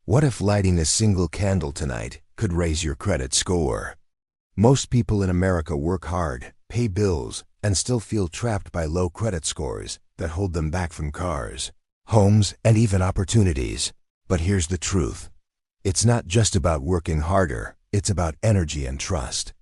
What if lighting a single candle tonight could raise your credit score? Most people in America work hard, pay bills, and still feel trapped by low credit scores that hold them back from cars, homes, and even opportunities. But here's the truth. It's not just about working harder, it's about energy and trust.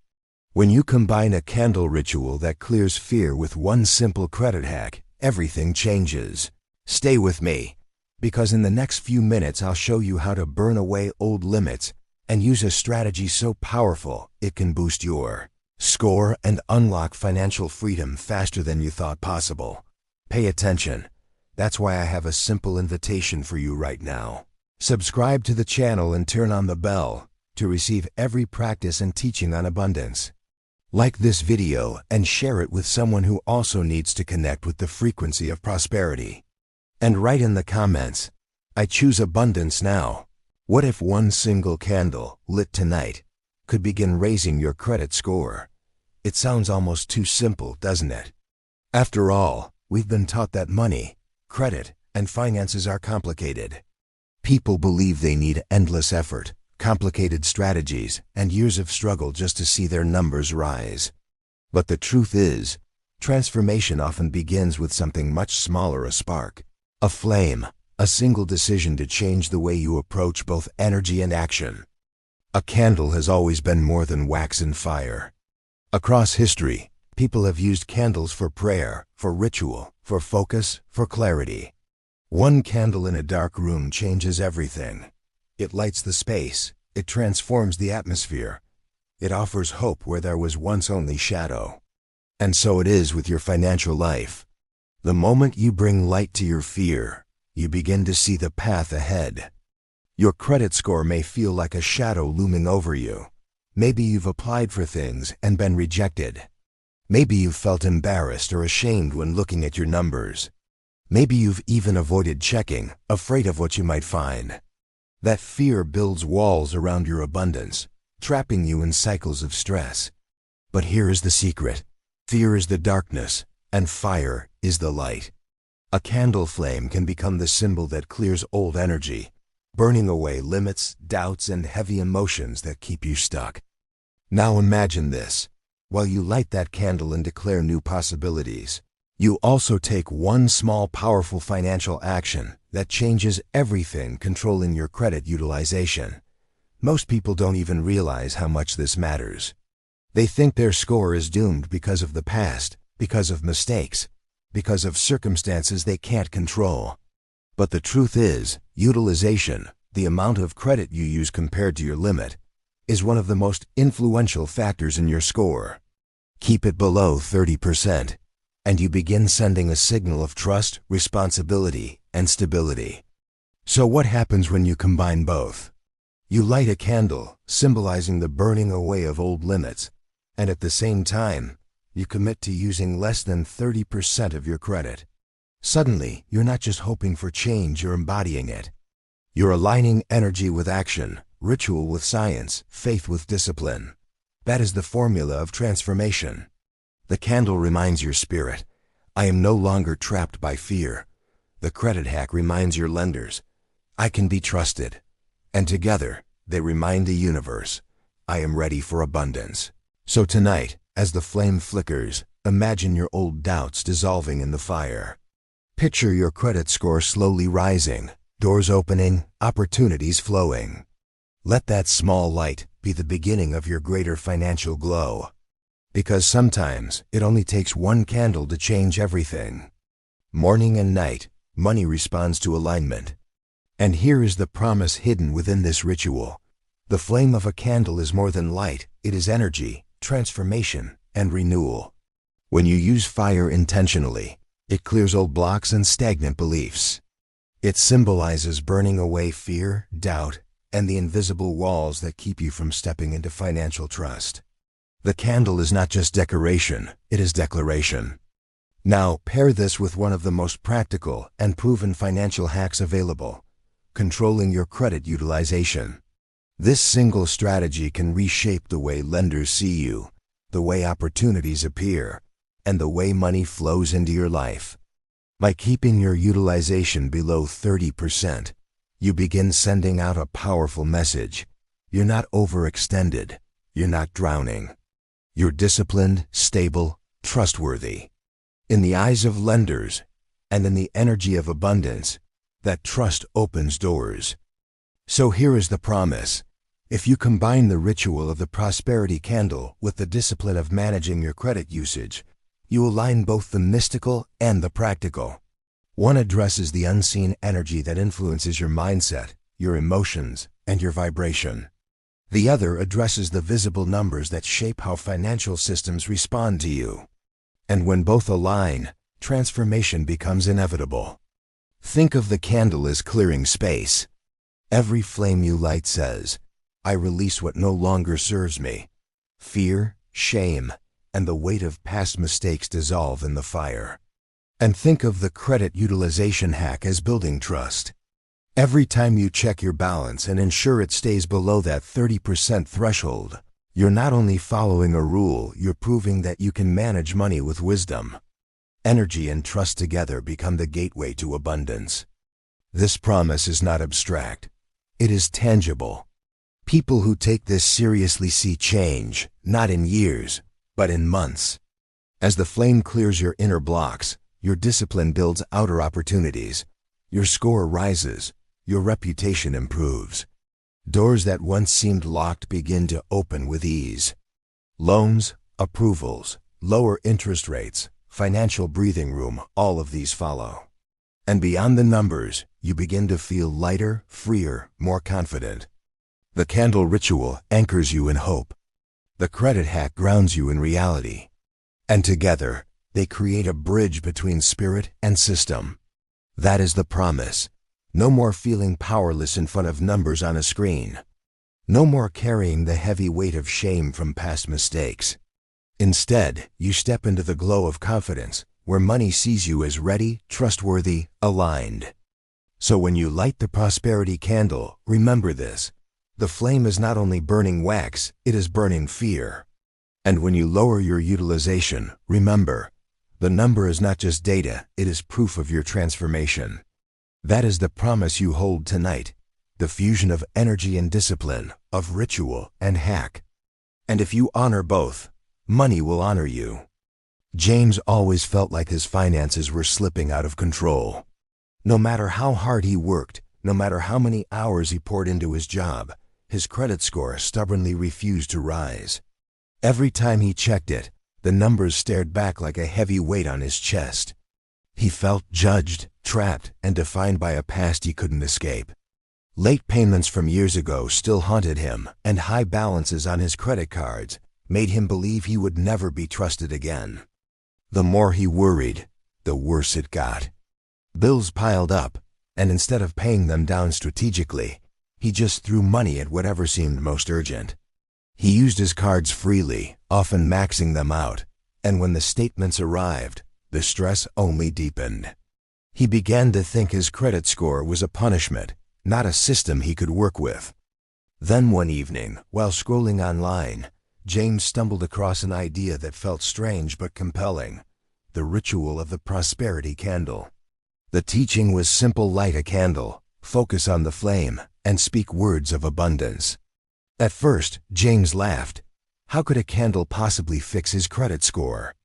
When you combine a candle ritual that clears fear with one simple credit hack, everything changes. Stay with me, because in the next few minutes I'll show you how to burn away old limits and use a strategy so powerful it can boost your score and unlock financial freedom faster than you thought possible. Pay attention. That's why I have a simple invitation for you right now. Subscribe to the channel and turn on the bell to receive every practice and teaching on abundance. Like this video and share it with someone who also needs to connect with the frequency of prosperity. And write in the comments, I choose abundance now. What if one single candle, lit tonight, could begin raising your credit score? It sounds almost too simple, doesn't it? After all, we've been taught that money, credit, and finances are complicated. People believe they need endless effort, complicated strategies, and years of struggle just to see their numbers rise. But the truth is, transformation often begins with something much smaller: a spark, a flame, a single decision to change the way you approach both energy and action. A candle has always been more than wax and fire. Across history, people have used candles for prayer, for ritual, for focus, for clarity. One candle in a dark room changes everything. It lights the space, it transforms the atmosphere, it offers hope where there was once only shadow. And so it is with your financial life. The moment you bring light to your fear, you begin to see the path ahead. Your credit score may feel like a shadow looming over you. Maybe you've applied for things and been rejected. Maybe you've felt embarrassed or ashamed when looking at your numbers. Maybe you've even avoided checking, afraid of what you might find. That fear builds walls around your abundance, trapping you in cycles of stress. But here is the secret. Fear is the darkness, and fire is the light. A candle flame can become the symbol that clears old energy, burning away limits, doubts, and heavy emotions that keep you stuck. Now imagine this. While you light that candle and declare new possibilities, you also take one small, powerful financial action that changes everything, controlling your credit utilization. Most people don't even realize how much this matters. They think their score is doomed because of the past, because of mistakes, because of circumstances they can't control. But the truth is, utilization, the amount of credit you use compared to your limit, is one of the most influential factors in your score. Keep it below 30%, and you begin sending a signal of trust, responsibility, and stability. So what happens when you combine both? You light a candle, symbolizing the burning away of old limits, and at the same time, you commit to using less than 30% of your credit. Suddenly, you're not just hoping for change, you're embodying it. You're aligning energy with action, ritual with science, faith with discipline. That is the formula of transformation. The candle reminds your spirit, I am no longer trapped by fear. The credit hack reminds your lenders, I can be trusted. And together, they remind the universe, I am ready for abundance. So tonight, as the flame flickers, imagine your old doubts dissolving in the fire. Picture your credit score slowly rising, doors opening, opportunities flowing. Let that small light be the beginning of your greater financial glow. Because sometimes it only takes one candle to change everything. Morning and night, money responds to alignment. And here is the promise hidden within this ritual. The flame of a candle is more than light, it is energy, transformation, and renewal. When you use fire intentionally, it clears old blocks and stagnant beliefs. It symbolizes burning away fear, doubt, and the invisible walls that keep you from stepping into financial trust. The candle is not just decoration, it is declaration. Now, pair this with one of the most practical and proven financial hacks available: controlling your credit utilization. This single strategy can reshape the way lenders see you, the way opportunities appear, and the way money flows into your life. By keeping your utilization below 30%, You begin sending out a powerful message. You're not overextended. You're not drowning. You're disciplined, stable, trustworthy. In the eyes of lenders and in the energy of abundance, that trust opens doors. So here is the promise. If you combine the ritual of the prosperity candle with the discipline of managing your credit usage, you align both the mystical and the practical. One addresses the unseen energy that influences your mindset, your emotions, and your vibration. The other addresses the visible numbers that shape how financial systems respond to you. And when both align, transformation becomes inevitable. Think of the candle as clearing space. Every flame you light says, "I release what no longer serves me." Fear, shame, and the weight of past mistakes dissolve in the fire. And think of the credit utilization hack as building trust. Every time you check your balance and ensure it stays below that 30% threshold, you're not only following a rule, you're proving that you can manage money with wisdom. Energy and trust together become the gateway to abundance. This promise is not abstract. It is tangible. People who take this seriously see change, not in years, but in months. As the flame clears your inner blocks, your discipline builds outer opportunities. Your score rises. Your reputation improves. Doors that once seemed locked begin to open with ease. Loans, approvals, lower interest rates, financial breathing room, all of these follow. And beyond the numbers, you begin to feel lighter, freer, more confident. The candle ritual anchors you in hope. The credit hack grounds you in reality. And together, they create a bridge between spirit and system. That is the promise. No more feeling powerless in front of numbers on a screen. No more carrying the heavy weight of shame from past mistakes. Instead, you step into the glow of confidence, where money sees you as ready, trustworthy, aligned. So when you light the prosperity candle, remember this. The flame is not only burning wax, it is burning fear. And when you lower your utilization, remember, the number is not just data, it is proof of your transformation. That is the promise you hold tonight, the fusion of energy and discipline, of ritual and hack. And if you honor both, money will honor you. James always felt like his finances were slipping out of control. No matter how hard he worked, no matter how many hours he poured into his job, his credit score stubbornly refused to rise. Every time he checked it, the numbers stared back like a heavy weight on his chest. He felt judged, trapped, and defined by a past he couldn't escape. Late payments from years ago still haunted him, and high balances on his credit cards made him believe he would never be trusted again. The more he worried, the worse it got. Bills piled up, and instead of paying them down strategically, he just threw money at whatever seemed most urgent. He used his cards freely, often maxing them out, and when the statements arrived, the stress only deepened. He began to think his credit score was a punishment, not a system he could work with. Then one evening, while scrolling online, James stumbled across an idea that felt strange but compelling: the ritual of the prosperity candle. The teaching was simple: light a candle, focus on the flame, and speak words of abundance. At first, James laughed. How could a candle possibly fix his credit score?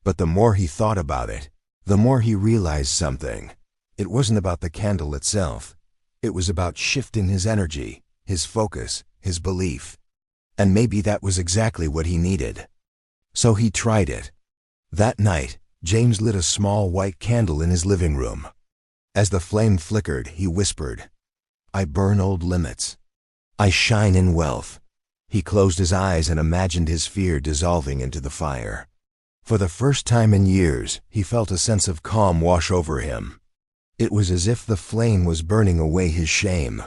But the more he thought about it, the more he realized something. It wasn't about the candle itself. It was about shifting his energy, his focus, his belief. And maybe that was exactly what he needed. So he tried it. That night, James lit a small white candle in his living room. As the flame flickered, he whispered, "I burn old limits. I shine in wealth." He closed his eyes and imagined his fear dissolving into the fire. For the first time in years, he felt a sense of calm wash over him. It was as if the flame was burning away his shame.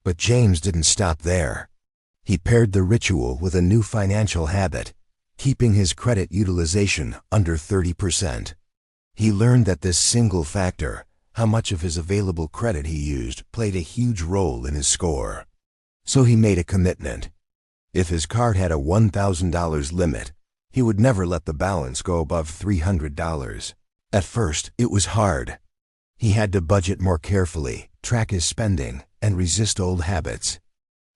But James didn't stop there. He paired the ritual with a new financial habit, keeping his credit utilization under 30%. He learned that this single factor, how much of his available credit he used, played a huge role in his score. So he made a commitment. If his card had a $1,000 limit, he would never let the balance go above $300. At first, it was hard. He had to budget more carefully, track his spending, and resist old habits.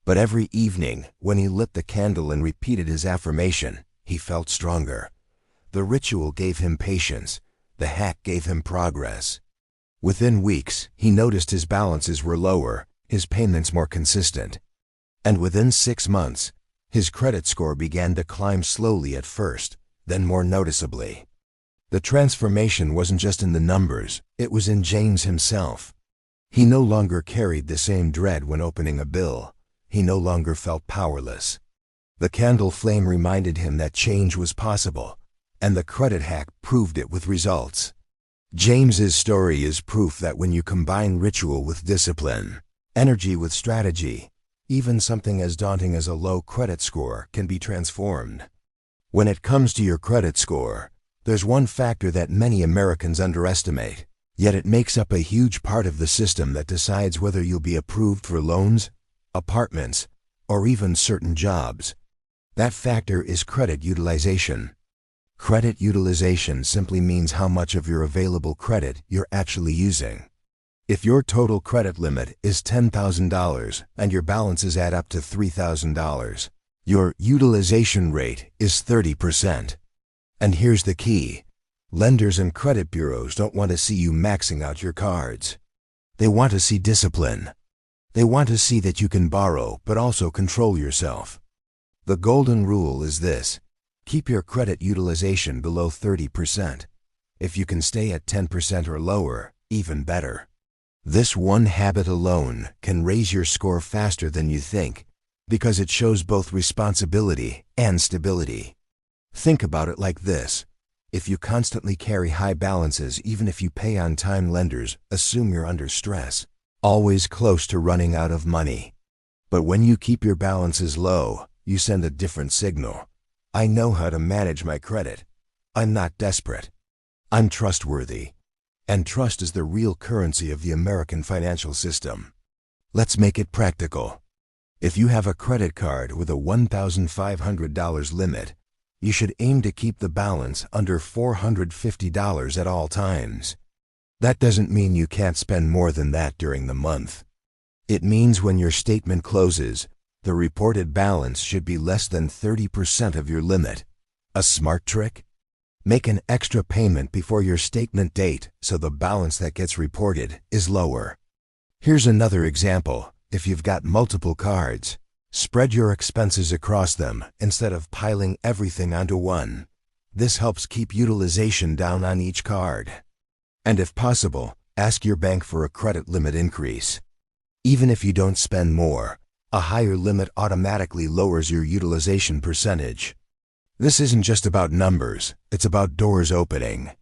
But every evening, when he lit the candle and repeated his affirmation, he felt stronger. The ritual gave him patience. The hack gave him progress. Within weeks, he noticed his balances were lower, his payments more consistent. And within 6 months, his credit score began to climb slowly at first, then more noticeably. The transformation wasn't just in the numbers, it was in James himself. He no longer carried the same dread when opening a bill. He no longer felt powerless. The candle flame reminded him that change was possible, and the credit hack proved it with results. James's story is proof that when you combine ritual with discipline, energy with strategy, even something as daunting as a low credit score can be transformed. When it comes to your credit score, there's one factor that many Americans underestimate, yet it makes up a huge part of the system that decides whether you'll be approved for loans, apartments, or even certain jobs. That factor is credit utilization. Credit utilization simply means how much of your available credit you're actually using. If your total credit limit is $10,000 and your balances add up to $3,000, your utilization rate is 30%. And here's the key. Lenders and credit bureaus don't want to see you maxing out your cards. They want to see discipline. They want to see that you can borrow but also control yourself. The golden rule is this: keep your credit utilization below 30%. If you can stay at 10% or lower, even better. This one habit alone can raise your score faster than you think, because it shows both responsibility and stability. Think about it like this. If you constantly carry high balances, even if you pay on time, lenders assume you're under stress, always close to running out of money. But when you keep your balances low, you send a different signal. I know how to manage my credit. I'm not desperate. I'm trustworthy. And trust is the real currency of the American financial system. Let's make it practical. If you have a credit card with a $1,500 limit, you should aim to keep the balance under $450 at all times. That doesn't mean you can't spend more than that during the month. It means when your statement closes, the reported balance should be less than 30% of your limit. A smart trick? Make an extra payment before your statement date so the balance that gets reported is lower. Here's another example. If you've got multiple cards, spread your expenses across them instead of piling everything onto one. This helps keep utilization down on each card. And if possible, ask your bank for a credit limit increase. Even if you don't spend more, a higher limit automatically lowers your utilization percentage. This isn't just about numbers, it's about doors opening.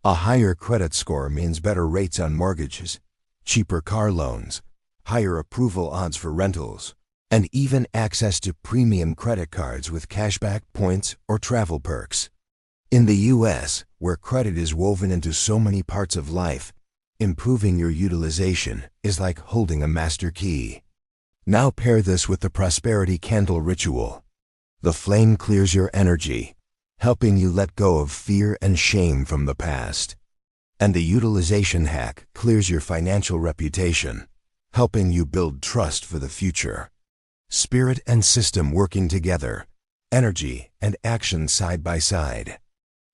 A higher credit score means better rates on mortgages, cheaper car loans, higher approval odds for rentals, and even access to premium credit cards with cashback, points, or travel perks. In the US, where credit is woven into so many parts of life, improving your utilization is like holding a master key. Now pair this with the prosperity candle ritual. The flame clears your energy, helping you let go of fear and shame from the past. And the utilization hack clears your financial reputation, helping you build trust for the future. Spirit and system working together, energy and action side by side.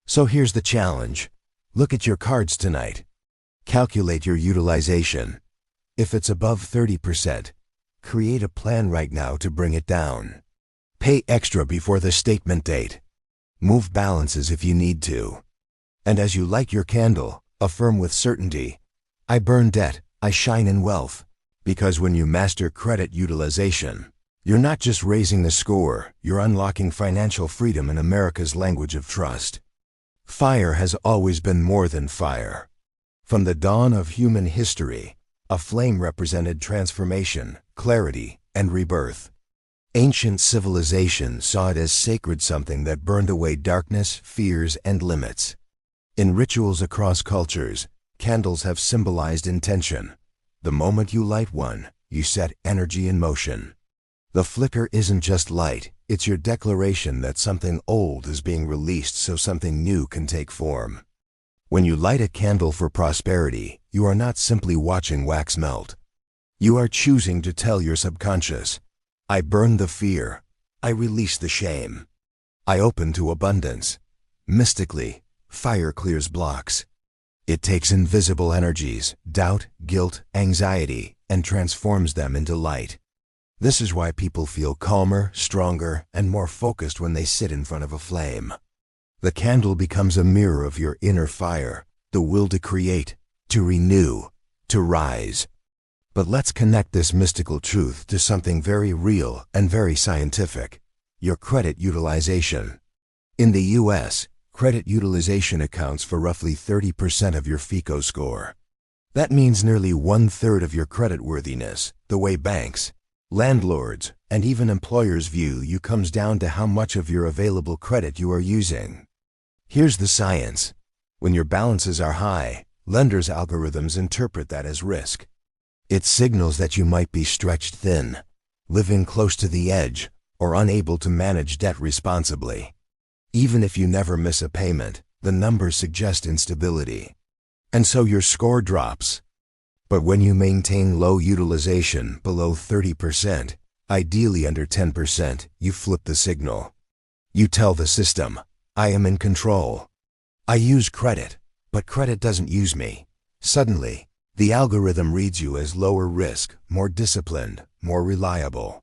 So here's the challenge. Look at your cards tonight. Calculate your utilization. If it's above 30%, create a plan right now to bring it down. Pay extra before the statement date. Move balances if you need to. And as you light your candle, affirm with certainty, I burn debt, I shine in wealth. Because when you master credit utilization, you're not just raising the score, you're unlocking financial freedom in America's language of trust. Fire has always been more than fire. From the dawn of human history, a flame represented transformation, clarity, and rebirth. Ancient civilizations saw it as sacred, something that burned away darkness, fears, and limits. In rituals across cultures, candles have symbolized intention. The moment you light one, you set energy in motion. The flicker isn't just light, it's your declaration that something old is being released so something new can take form. When you light a candle for prosperity, you are not simply watching wax melt. You are choosing to tell your subconscious, I burn the fear, I release the shame, I open to abundance. Mystically, fire clears blocks. It takes invisible energies, doubt, guilt, anxiety, and transforms them into light. This is why people feel calmer, stronger, and more focused when they sit in front of a flame. The candle becomes a mirror of your inner fire, the will to create, to renew, to rise. But let's connect this mystical truth to something very real and very scientific: your credit utilization. In the U.S., credit utilization accounts for roughly 30% of your FICO score. That means nearly 1/3 of your creditworthiness. The way banks, landlords, and even employers view you comes down to how much of your available credit you are using. Here's the science. When your balances are high, lenders' algorithms interpret that as risk. It signals that you might be stretched thin, living close to the edge, or unable to manage debt responsibly. Even if you never miss a payment, the numbers suggest instability. And so your score drops. But when you maintain low utilization below 30%, ideally under 10%, you flip the signal. You tell the system, I am in control. I use credit, but credit doesn't use me. Suddenly, the algorithm reads you as lower risk, more disciplined, more reliable.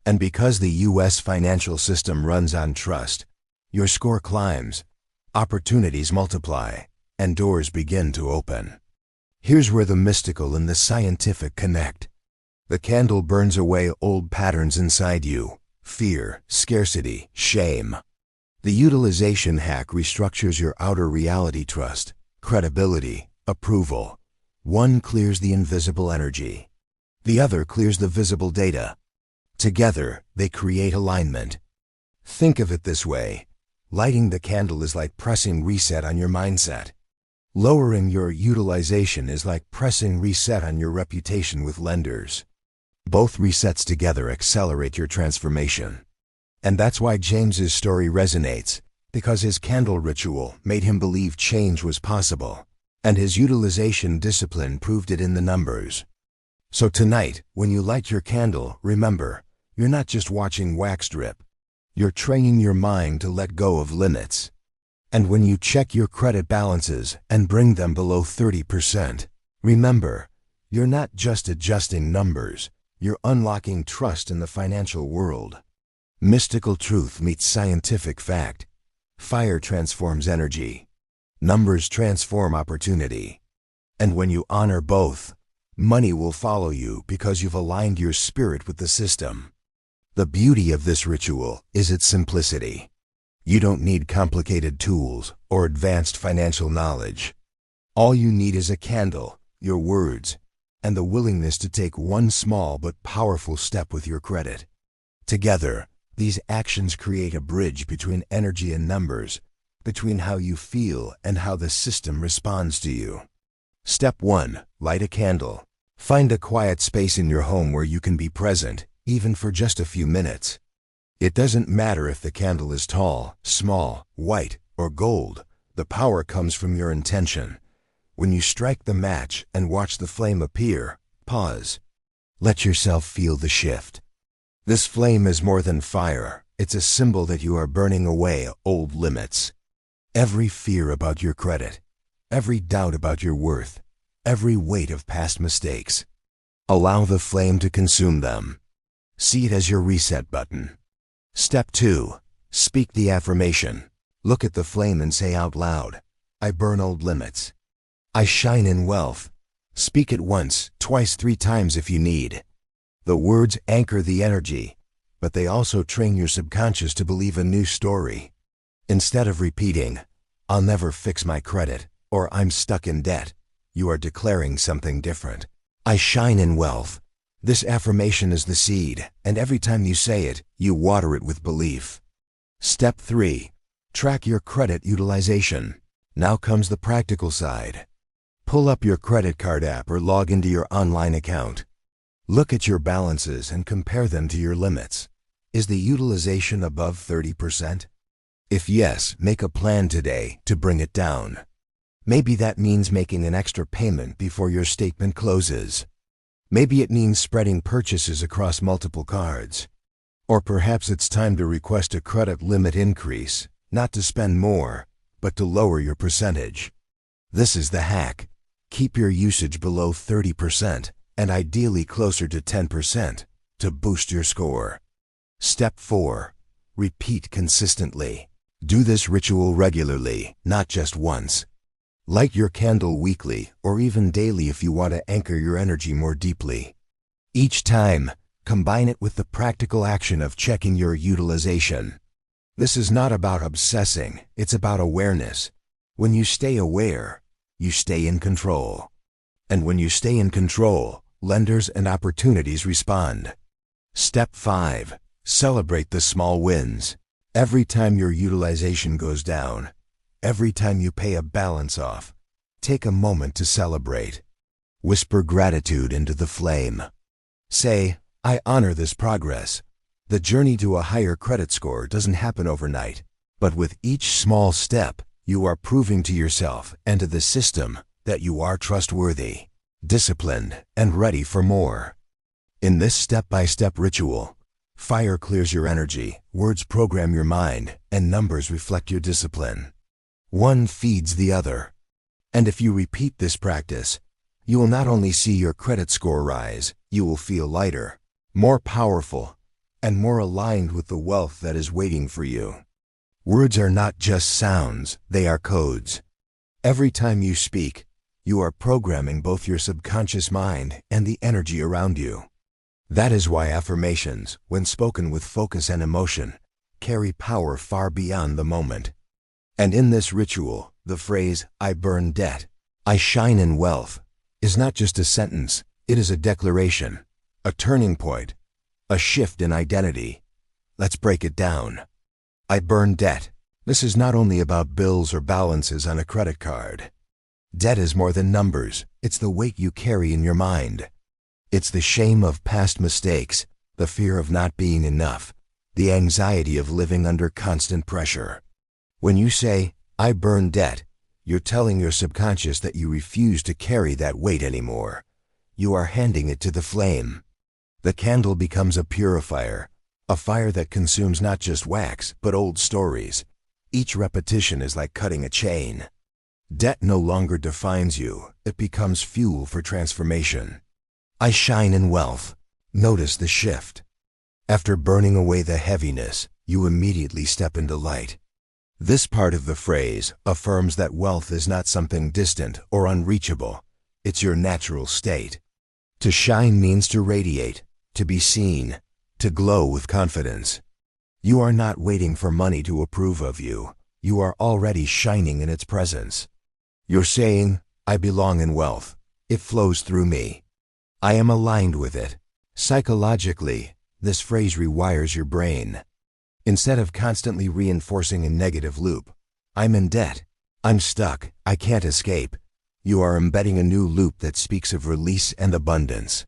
And because the U.S. financial system runs on trust, your score climbs, opportunities multiply, and doors begin to open. Here's where the mystical and the scientific connect. The candle burns away old patterns inside you: fear, scarcity, shame. The utilization hack restructures your outer reality: trust, credibility, approval. One clears the invisible energy. The other clears the visible data. Together, they create alignment. Think of it this way. Lighting the candle is like pressing reset on your mindset. Lowering your utilization is like pressing reset on your reputation with lenders. Both resets together accelerate your transformation. And that's why James's story resonates, because his candle ritual made him believe change was possible, and his utilization discipline proved it in the numbers. So tonight, when you light your candle, remember, you're not just watching wax drip. You're training your mind to let go of limits. And when you check your credit balances and bring them below 30%, remember, you're not just adjusting numbers, you're unlocking trust in the financial world. Mystical truth meets scientific fact. Fire transforms energy. Numbers transform opportunity. And when you honor both, money will follow you because you've aligned your spirit with the system. The beauty of this ritual is its simplicity. You don't need complicated tools or advanced financial knowledge. All you need is a candle, your words, and the willingness to take one small but powerful step with your credit. Together, these actions create a bridge between energy and numbers, between how you feel and how the system responds to you. Step 1. Light a candle. Find a quiet space in your home where you can be present, even for just a few minutes. It doesn't matter if the candle is tall, small, white, or gold. The power comes from your intention. When you strike the match and watch the flame appear, pause. Let yourself feel the shift. This flame is more than fire. It's a symbol that you are burning away old limits. Every fear about your credit, every doubt about your worth, every weight of past mistakes. Allow the flame to consume them. See it as your reset button. Step 2. Speak the affirmation. Look at the flame and say out loud, I burn old limits. I shine in wealth. Speak it once, twice, 3 times if you need. The words anchor the energy, but they also train your subconscious to believe a new story. Instead of repeating, I'll never fix my credit, or I'm stuck in debt, you are declaring something different. I shine in wealth. This affirmation is the seed, and every time you say it, you water it with belief. Step 3. Track your credit utilization. Now comes the practical side. Pull up your credit card app or log into your online account. Look at your balances and compare them to your limits. Is the utilization above 30%? If yes, make a plan today to bring it down. Maybe that means making an extra payment before your statement closes. Maybe it means spreading purchases across multiple cards. Or perhaps it's time to request a credit limit increase, not to spend more, but to lower your percentage. This is the hack. Keep your usage below 30% and ideally closer to 10% to boost your score. Step 4. Repeat consistently. Do this ritual regularly, not just once. Light your candle weekly or even daily if you want to anchor your energy more deeply. Each time, combine it with the practical action of checking your utilization. This is not about obsessing, it's about awareness. When you stay aware, you stay in control. And when you stay in control, lenders and opportunities respond. Step 5. Celebrate the small wins. Every time your utilization goes down, every time you pay a balance off, take a moment to celebrate. Whisper gratitude into the flame. Say, I honor this progress. The journey to a higher credit score doesn't happen overnight, but with each small step, you are proving to yourself and to the system that you are trustworthy, disciplined, and ready for more. In this step-by-step ritual, fire clears your energy, words program your mind, and numbers reflect your discipline. One feeds the other. And if you repeat this practice, you will not only see your credit score rise, you will feel lighter, more powerful, and more aligned with the wealth that is waiting for you. Words are not just sounds, they are codes. Every time you speak, you are programming both your subconscious mind and the energy around you. That is why affirmations, when spoken with focus and emotion, carry power far beyond the moment. And in this ritual, the phrase, I burn debt, I shine in wealth, is not just a sentence, it is a declaration, a turning point, a shift in identity. Let's break it down. I burn debt. This is not only about bills or balances on a credit card. Debt is more than numbers, it's the weight you carry in your mind. It's the shame of past mistakes, the fear of not being enough, the anxiety of living under constant pressure. When you say, I burn debt, you're telling your subconscious that you refuse to carry that weight anymore. You are handing it to the flame. The candle becomes a purifier, a fire that consumes not just wax, but old stories. Each repetition is like cutting a chain. Debt no longer defines you, it becomes fuel for transformation. I shine in wealth. Notice the shift. After burning away the heaviness, you immediately step into light. This part of the phrase affirms that wealth is not something distant or unreachable. It's your natural state. To shine means to radiate, to be seen, to glow with confidence. You are not waiting for money to approve of you. You are already shining in its presence. You're saying, I belong in wealth. It flows through me. I am aligned with it. Psychologically, this phrase rewires your brain. Instead of constantly reinforcing a negative loop, I'm in debt, I'm stuck, I can't escape, you are embedding a new loop that speaks of release and abundance.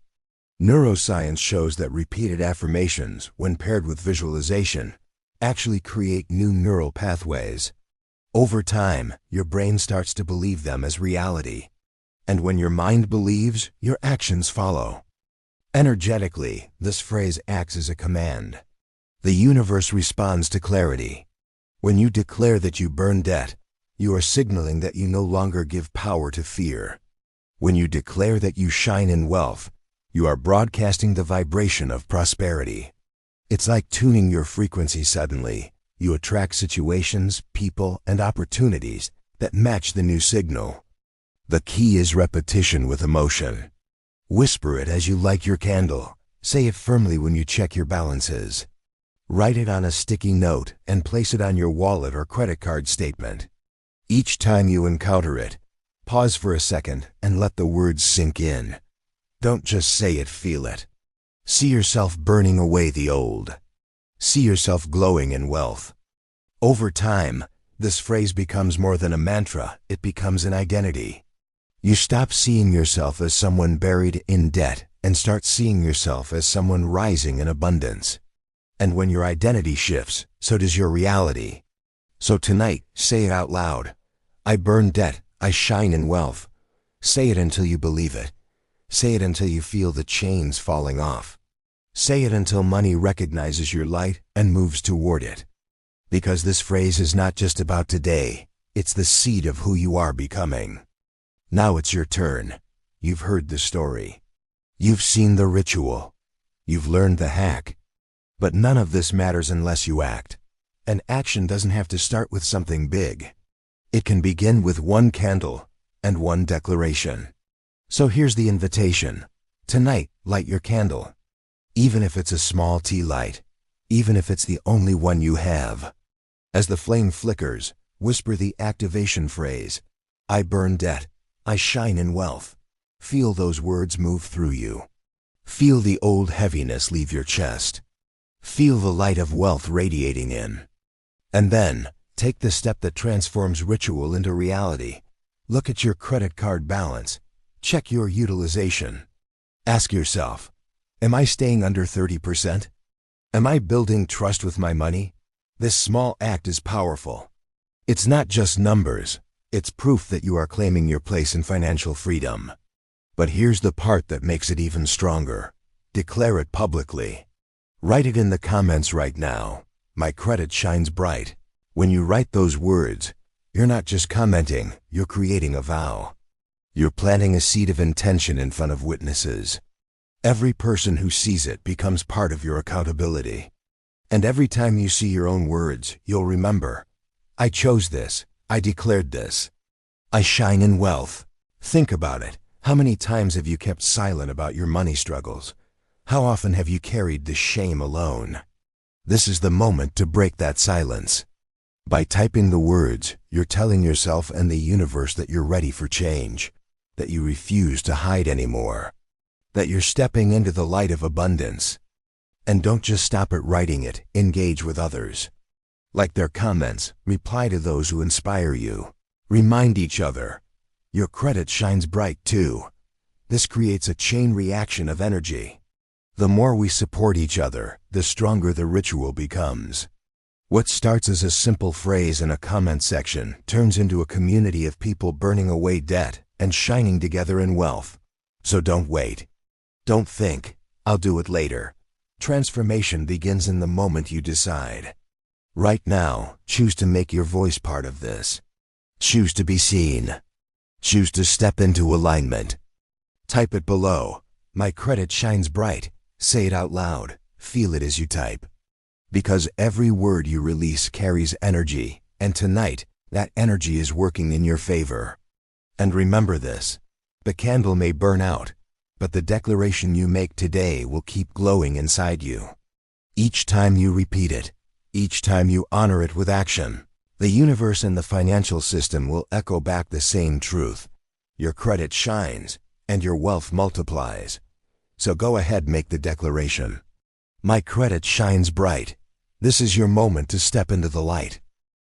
Neuroscience shows that repeated affirmations, when paired with visualization, actually create new neural pathways. Over time, your brain starts to believe them as reality. And when your mind believes, your actions follow. Energetically, this phrase acts as a command. The universe responds to clarity. When you declare that you burn debt, you are signaling that you no longer give power to fear. When you declare that you shine in wealth, you are broadcasting the vibration of prosperity. It's like tuning your frequency suddenly. You attract situations, people, and opportunities that match the new signal. The key is repetition with emotion. Whisper it as you light your candle. Say it firmly when you check your balances. Write it on a sticky note and place it on your wallet or credit card statement. Each time you encounter it, pause for a second and let the words sink in. Don't just say it, feel it. See yourself burning away the old. See yourself glowing in wealth. Over time, this phrase becomes more than a mantra, it becomes an identity. You stop seeing yourself as someone buried in debt and start seeing yourself as someone rising in abundance. And when your identity shifts, so does your reality. So tonight, say it out loud. I burn debt, I shine in wealth. Say it until you believe it. Say it until you feel the chains falling off. Say it until money recognizes your light and moves toward it. Because this phrase is not just about today, it's the seed of who you are becoming. Now it's your turn. You've heard the story. You've seen the ritual. You've learned the hack. But none of this matters unless you act. And action doesn't have to start with something big. It can begin with one candle and one declaration. So here's the invitation. Tonight, light your candle. Even if it's a small tea light, even if it's the only one you have. As the flame flickers, whisper the activation phrase, I burn debt, I shine in wealth. Feel those words move through you. Feel the old heaviness leave your chest. Feel the light of wealth radiating in. And then, take the step that transforms ritual into reality. Look at your credit card balance. Check your utilization. Ask yourself, am I staying under 30%? Am I building trust with my money? This small act is powerful. It's not just numbers. It's proof that you are claiming your place in financial freedom. But here's the part that makes it even stronger. Declare it publicly. Write it in the comments right now. My credit shines bright. When you write those words, you're not just commenting, you're creating a vow. You're planting a seed of intention in front of witnesses. Every person who sees it becomes part of your accountability. And every time you see your own words, you'll remember, I chose this, I declared this. I shine in wealth. Think about it. How many times have you kept silent about your money struggles? How often have you carried the shame alone? This is the moment to break that silence. By typing the words, you're telling yourself and the universe that you're ready for change, that you refuse to hide anymore, that you're stepping into the light of abundance. And don't just stop at writing it, engage with others. Like their comments, reply to those who inspire you. Remind each other, your credit shines bright too. This creates a chain reaction of energy. The more we support each other, the stronger the ritual becomes. What starts as a simple phrase in a comment section turns into a community of people burning away debt and shining together in wealth. So don't wait. Don't think, I'll do it later. Transformation begins in the moment you decide. Right now, choose to make your voice part of this. Choose to be seen. Choose to step into alignment. Type it below. My credit shines bright. Say it out loud. Feel it as you type. Because every word you release carries energy, and tonight, that energy is working in your favor. And remember this. The candle may burn out, but the declaration you make today will keep glowing inside you. Each time you repeat it, each time you honor it with action, the universe and the financial system will echo back the same truth. Your credit shines, and your wealth multiplies. So go ahead, make the declaration. My credit shines bright. This is your moment to step into the light.